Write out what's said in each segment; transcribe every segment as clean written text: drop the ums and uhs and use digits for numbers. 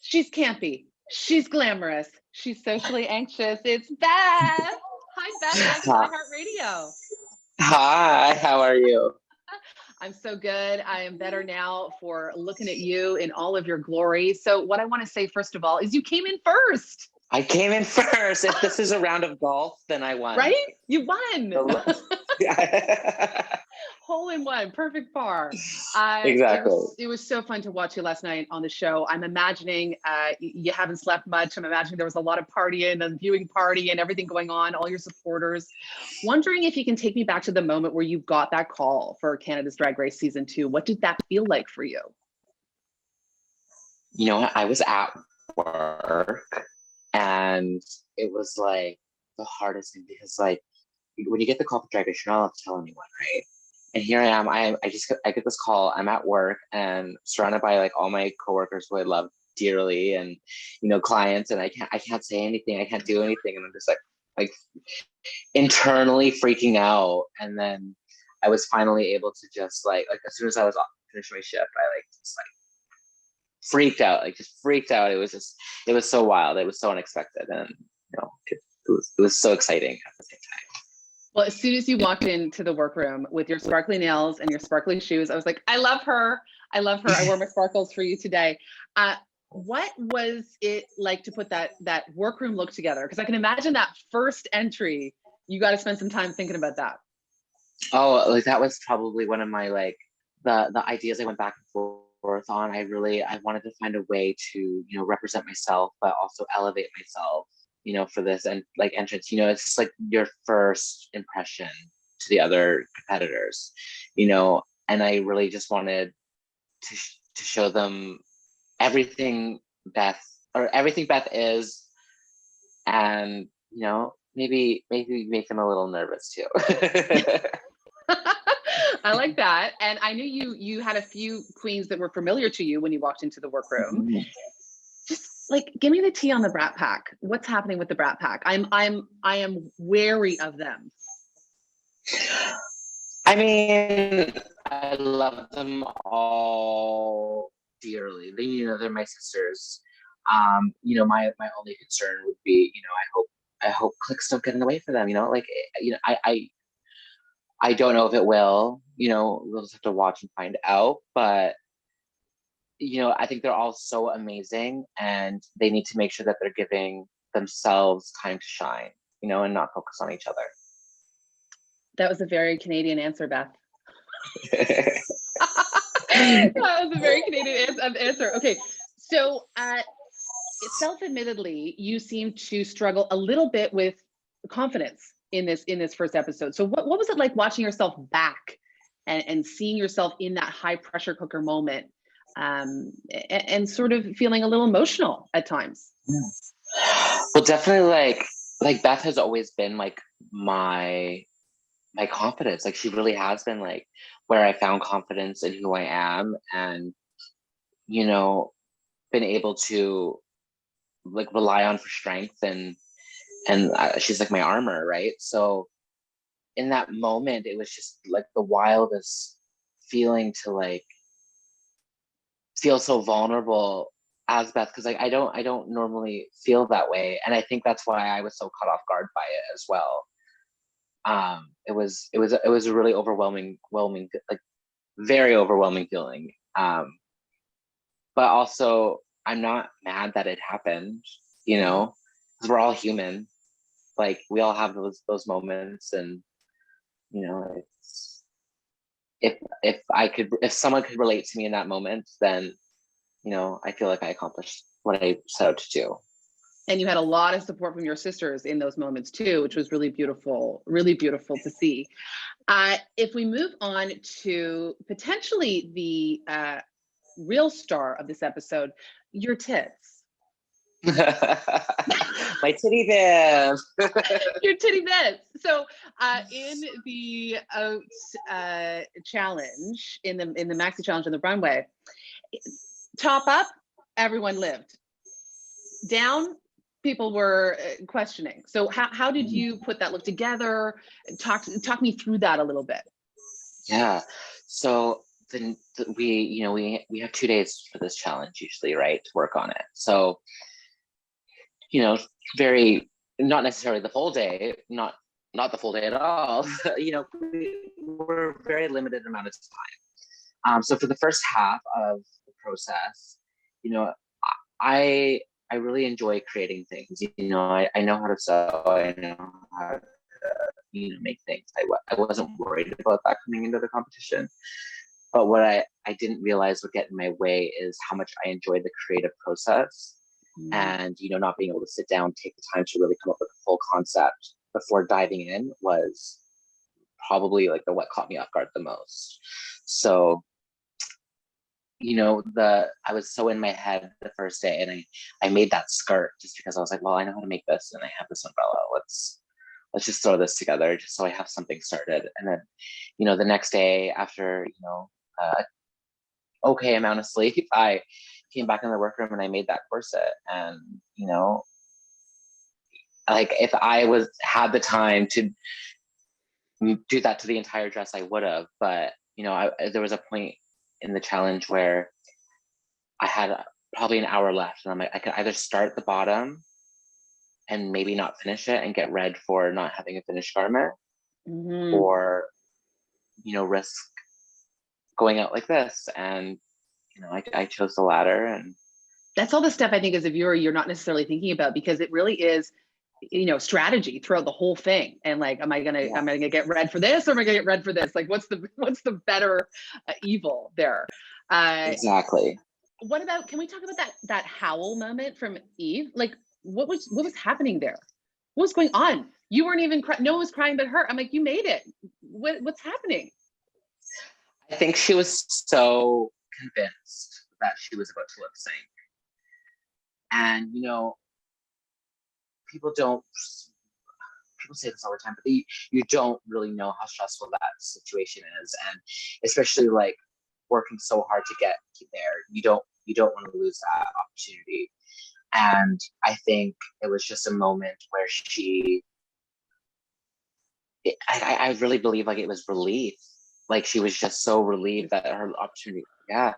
She's campy. She's glamorous. She's socially anxious. It's Beth. Hi, Beth. Welcome to iHeartRadio. Hi, how are you? I'm so good. I am better now for looking at you in all of your glory. So what I want to say, first of all, is you came in first. I came in first. If this is a round of golf, then I won. Right? You won. Hole in one, perfect par. Exactly. It was so fun to watch you last night on the show. I'm imagining you haven't slept much. I'm imagining there was a lot of partying and viewing party and everything going on, all your supporters. Wondering if you can take me back to the moment where you got that call for Canada's Drag Race Season 2. What did that feel like for you? You know what? I was at work and it was like the hardest thing because like when you get the call for Drag Race, you're not allowed to tell anyone, right? And here I am. I get this call. I'm at work and surrounded by like all my coworkers who I love dearly, and clients. And I can't say anything. I can't do anything. And I'm just like internally freaking out. And then I was finally able to just like as soon as I was finished my shift, I just freaked out. It was so wild. It was so unexpected, and it was so exciting at the same time. Well, as soon as you walked into the workroom with your sparkly nails and your sparkly shoes, I was like, I love her. I wore my sparkles for you today. What was it like to put that workroom look together? Because I can imagine that first entry, you got to spend some time thinking about that. Oh, like that was probably one of my the ideas I went back and forth on. I wanted to find a way to, represent myself, but also elevate myself, for this and like entrance, it's just like your first impression to the other competitors, and I really just wanted to show them everything Beth is, and maybe make them a little nervous too. I like that. And I knew you had a few queens that were familiar to you when you walked into the workroom. Mm-hmm. Like, give me the tea on the Brat Pack. What's happening with the Brat Pack? I am wary of them. I mean, I love them all dearly. They're my sisters. My only concern would be, I hope clicks don't get in the way for them. I don't know if it will. We'll just have to watch and find out. But I think they're all so amazing, and they need to make sure that they're giving themselves time to shine, and not focus on each other. That was a very Canadian answer, Beth. That was a very Canadian answer. Okay, so self-admittedly, you seem to struggle a little bit with confidence in this first episode. So what was it like watching yourself back and seeing yourself in that high pressure cooker moment? And sort of feeling a little emotional at times. Well, definitely like Beth has always been like my confidence. Like she really has been like where I found confidence in who I am, and been able to like rely on for strength, and she's like my armor, right? So in that moment, it was just like the wildest feeling to like feel so vulnerable as Beth, because like I don't normally feel that way, and I think that's why I was so caught off guard by it as well. It was a really overwhelming, like very overwhelming feeling. But also I'm not mad that it happened, because we're all human. Like we all have those moments, and it's. If someone could relate to me in that moment, then I feel like I accomplished what I set out to do. And you had a lot of support from your sisters in those moments too, which was really beautiful to see. If we move on to potentially the real star of this episode, your tits. My titty bits. Your titty bits. So in the challenge, in the maxi challenge on the runway, top up, everyone lived. Down, people were questioning. So how did you put that look together? Talk me through that a little bit. Yeah. So we have 2 days for this challenge usually, right, to work on it. So, very, not necessarily the full day, not the full day at all. We're very limited amount of time. So for the first half of the process, I I really enjoy creating things. I know how to sew. I know how to make things. I wasn't worried about that coming into the competition. But what I didn't realize would get in my way is how much I enjoyed the creative process, and not being able to sit down, take the time to really come up with a full concept before diving in was probably like what caught me off guard the most. So I was so in my head the first day, and I made that skirt just because I was like, well, I know how to make this, and I have this umbrella. Let's just throw this together just so I have something started. And then the next day, after okay amount of sleep, I came back in the workroom and I made that corset. And like, if I had the time to do that to the entire dress, I would have. But there was a point in the challenge where I had probably an hour left, and I'm like, I could either start the bottom and maybe not finish it and get red for not having a finished garment, or risk going out like this. And I chose the latter. And that's all the stuff I think as a viewer you're not necessarily thinking about, because it really is strategy throughout the whole thing. And like, am I gonna get red for this, or am I gonna get red for this? Like, what's the better evil there? Exactly. What about, can we talk about that howl moment from Eve? Like, what was happening there? What was going on? You weren't even crying. No one was crying but her. I'm like, you made it. What's happening? I think she was so convinced that she was about to lip sync. And people say this all the time, but you don't really know how stressful that situation is. And especially like working so hard to get there, you don't want to lose that opportunity. And I think it was just a moment where I really believe like it was relief. Like, she was just so relieved that her opportunity, yeah.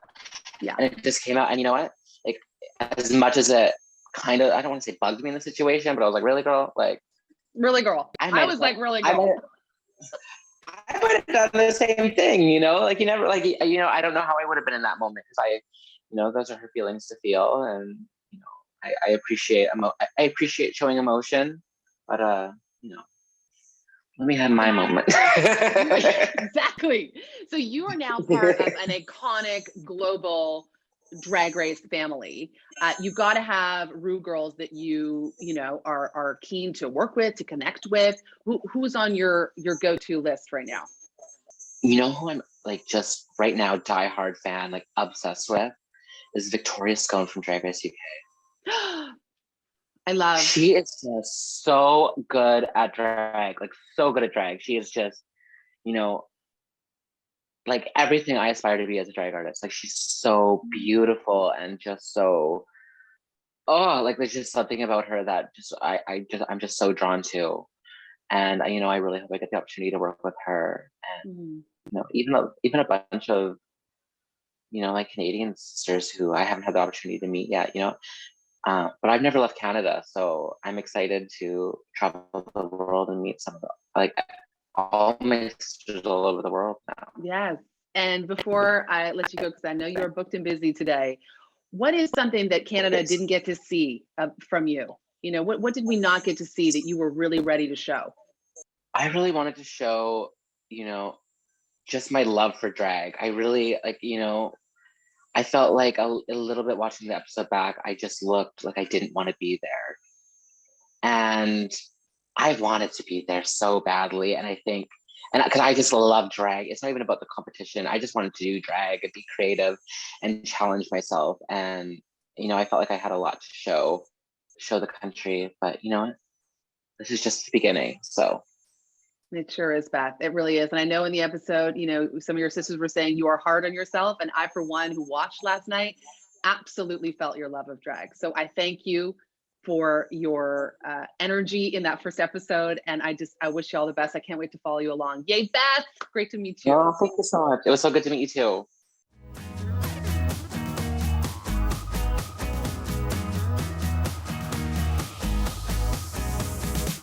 And it just came out. And you know what? Like, as much as it kind of, I don't want to say bugged me in the situation, but I was like, really, girl? Like, really, girl? I was like, really, girl? I might have done the same thing, like, you never, like, I don't know how I would have been in that moment, because those are her feelings to feel. And, I appreciate showing emotion, but, let me have my moment. Exactly. So you are now part of an iconic global drag race family. You've got to have Rue girls that you are keen to work with, to connect with. Who's on your go-to list right now? Who I'm like just right now diehard fan, like obsessed with, is Victoria Scone from Drag Race UK. I love. She is just so good at drag, like so good at drag. She is just, like everything I aspire to be as a drag artist. Like, she's so beautiful and just so, like, there's just something about her that I'm just so drawn to. And I really hope I get the opportunity to work with her. And even a bunch of like Canadian sisters who I haven't had the opportunity to meet yet. But I've never left Canada, so I'm excited to travel the world and meet some of like all my sisters all over the world now. Yes. And before I let you go, because I know you are booked and busy today, what is something that Canada didn't get to see from you? What did we not get to see that you were really ready to show? I really wanted to show, just my love for drag. I really I felt like a little bit watching the episode back, I just looked like I didn't want to be there. And I wanted to be there so badly. And I think, because I just love drag. It's not even about the competition. I just wanted to do drag and be creative and challenge myself. And, I felt like I had a lot to show the country. But this is just the beginning. So. It sure is, Beth. It really is. And I know in the episode, some of your sisters were saying you are hard on yourself. And I, for one, who watched last night, absolutely felt your love of drag. So I thank you for your energy in that first episode. And I wish you all the best. I can't wait to follow you along. Yay, Beth. Great to meet you. Oh, thank you so much. It was so good to meet you too.